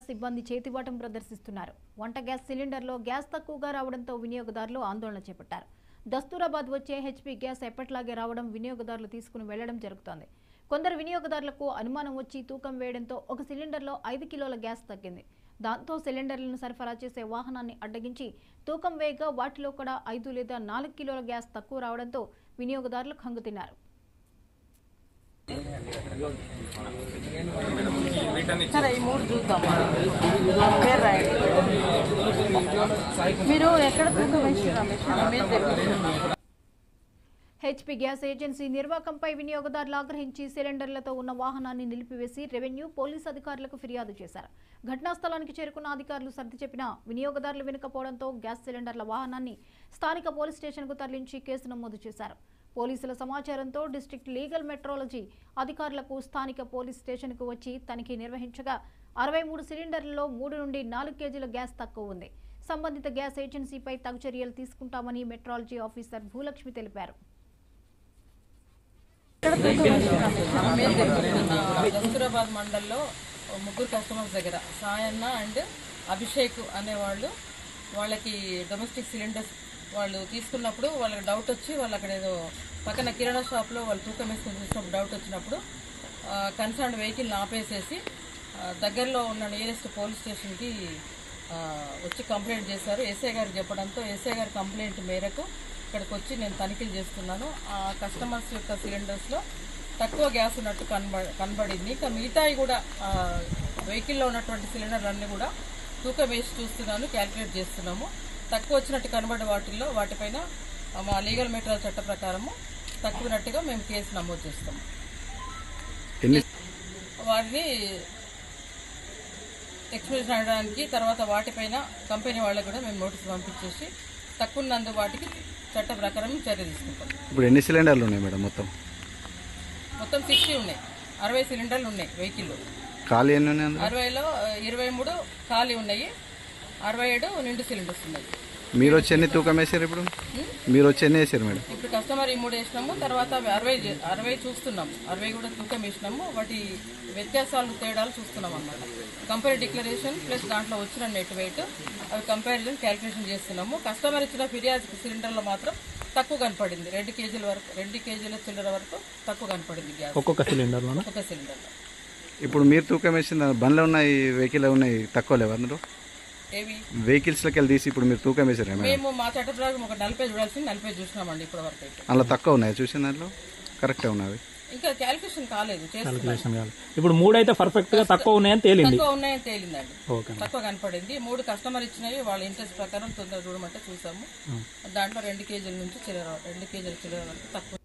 సిబ్బంది చేతివాటం ప్రదర్శిస్తున్నారు. వంట గ్యాస్ సిలిండర్లో గ్యాస్ తక్కువగా రావడంతో వినియోగదారులు ఆందోళన చేపట్టారు. దస్తూరాబాద్ వచ్చే హెచ్పీ గ్యాస్ ఎప్పట్లాగే రావడం వినియోగదారులు తీసుకుని వెళ్లడం జరుగుతోంది. కొందరు వినియోగదారులకు అనుమానం వచ్చి తూకం వేయడంతో ఒక సిలిండర్లో 5 కిలోల గ్యాస్ తగ్గింది. దాంతో సిలిండర్లను సరఫరా చేసే వాహనాన్ని అడ్డగించి తూకం వేయగా వాటిలో కూడా 5 లేదా 4 కిలోల గ్యాస్ తక్కువ రావడంతో వినియోగదారులు కంగుతిన్నారు. హెచ్పీ గ్యాస్ ఏజెన్సీ నిర్వాకంపై వినియోగదారులు ఆగ్రహించి సిలిండర్లతో ఉన్న వాహనాన్ని నిలిపివేసి రెవెన్యూ పోలీసు అధికారులకు ఫిర్యాదు చేశారు. ఘటనా స్థలానికి చేరుకున్న అధికారులు సర్ది చెప్పినా వినియోగదారులు వినకపోవడంతో గ్యాస్ సిలిండర్ల వాహనాన్ని స్థానిక పోలీస్ స్టేషన్కు తరలించి కేసు నమోదు చేశారు. పోలీసుల సమాచారంతో డిస్ట్రిక్ట్ లీగల్ మెట్రాలజీ అధికారులకు స్థానిక పోలీస్ స్టేషన్కు వచ్చి తనిఖీ నిర్వహించగా 63 సిలిండర్లలో 3 నుండి 4 కేజీల గ్యాస్ తక్కువ ఉంది. సంబంధిత గ్యాస్ ఏజెన్సీపై తగు చర్యలు తీసుకుంటామని మెట్రాలజీ ఆఫీసర్ భూలక్ష్మి తెలిపారు. దస్తూరాబాద్ మండల్లో 3 కస్టమర్స్ దగ్గర సాయన్న అండ్ అభిషేక్ అనేవాళ్ళు వాళ్ళకి డొమెస్టిక్ సిలిండర్స్ వాళ్ళు తీసుకున్నప్పుడు వాళ్ళకి డౌట్ వచ్చి వాళ్ళు అక్కడ ఏదో పక్కన కిరాణా షాప్లో వాళ్ళు తూకం వేసుకొని చూసినప్పుడు డౌట్ వచ్చినప్పుడు కన్సర్న్ వెహికల్ని ఆపేసేసి దగ్గరలో ఉన్న నియరెస్ట్ పోలీస్ స్టేషన్కి వచ్చి కంప్లైంట్ చేశారు. ఎస్ఐ గారు చెప్పడంతో ఎస్ఐ గారి కంప్లైంట్ మేరకు ఇక్కడికి వచ్చి నేను తనిఖీలు చేస్తున్నాను. ఆ కస్టమర్స్ యొక్క సిలిండర్స్లో తక్కువ గ్యాస్ ఉన్నట్టు కనబడింది. ఇంకా మిగతాయి కూడా వెహికల్లో ఉన్నటువంటి సిలిండర్లన్నీ కూడా తూకం వేసి చూస్తున్నాను, క్యాల్కులేట్ చేస్తున్నాము. తక్కువ వచ్చినట్టు కనబడే వాటిపైన మా లీగల్ మెటీరియల్ చట్ట ప్రకారము తక్కువనట్టుగా మేము కేసు నమోదు చేస్తాము. వారిని ఎక్స్ప్రెషన్ అనడానికి తర్వాత వాటిపైన కంపెనీ వాళ్ళకు కూడా మేము నోటీసు పంపించేసి తక్కువన్నందు వాటికి చట్ట ప్రకారం చర్య తీసుకుంటాం. ఇప్పుడు ఎన్ని సిలిండర్లు ఉన్నాయి మేడం? మొత్తం 60 ఉన్నాయి. 60 సిలిండర్లు ఉన్నాయి వెహికల్. ఖాళీ ఎన్ని ఉన్నాయి? 60లో 23 ఖాళీ ఉన్నాయి, 67 నిండు సిలిండర్స్ ఉన్నాయి. మీరు వచ్చి ఎన్ని తూకం వేసారు? ఇప్పుడు మీరు వచ్చి ఎన్ని వేసారు మేడం? ఇప్పుడు కస్టమర్ 3 వేసినాము, తర్వాత 60 చూస్తున్నాము. 60 కూడా తూకం వేసినాము. వాటి వ్యత్యాసాలు తేడాలు చూస్తున్నాం అన్నమాట. కంపెనీ డిక్లరేషన్ ప్లస్ దాంట్లో వచ్చిన నెట్ వెయిట్ అవి కంపారిజన్ క్యాల్కులేషన్ చేస్తున్నాము. కస్టమర్ ఇచ్చిన ఫిర్యాదు సిలిండర్లో మాత్రం తక్కువ కనపడింది. 2 కేజీల వరకు 2 కేజీల చిల్లర వరకు తక్కువ కనపడింది గ్యాస్ ఒక్కొక్క సిలిండర్లో. ఇప్పుడు మీరు తూకం వేసిన బండ్లు ఉన్నాయి, వెహికల్ ఉన్నాయి, తక్కువ లేవు అందులో వెహికల్స్ లకి తీసి ఇప్పుడు మీరు తూకం వేసారు? మేము మా చట్ట ప్రకారం ఒక 40 చూడాల్సింది 40 చూసినామండి ఇప్పటి వరకు అయితే. అలా తక్కువ ఉన్నాయి చూసిన దాంట్లో కరెక్టే ఉన్నవి, ఇంకా క్యాల్కులేషన్ కాలేదు. ఇప్పుడు 3 అయితే పర్ఫెక్ట్ గా తక్కువ ఉన్నాయని తేలిందండి. తక్కువ కనపడింది. 3 కస్టమర్ ఇచ్చినవి వాళ్ళ ఇంట్రెస్ట్ ప్రకారం తొందరగా చూడమంటే చూసాము. దాంట్లో 2 కేజీల నుంచి 2 కేజీల చిల్లర వరకు తక్కువ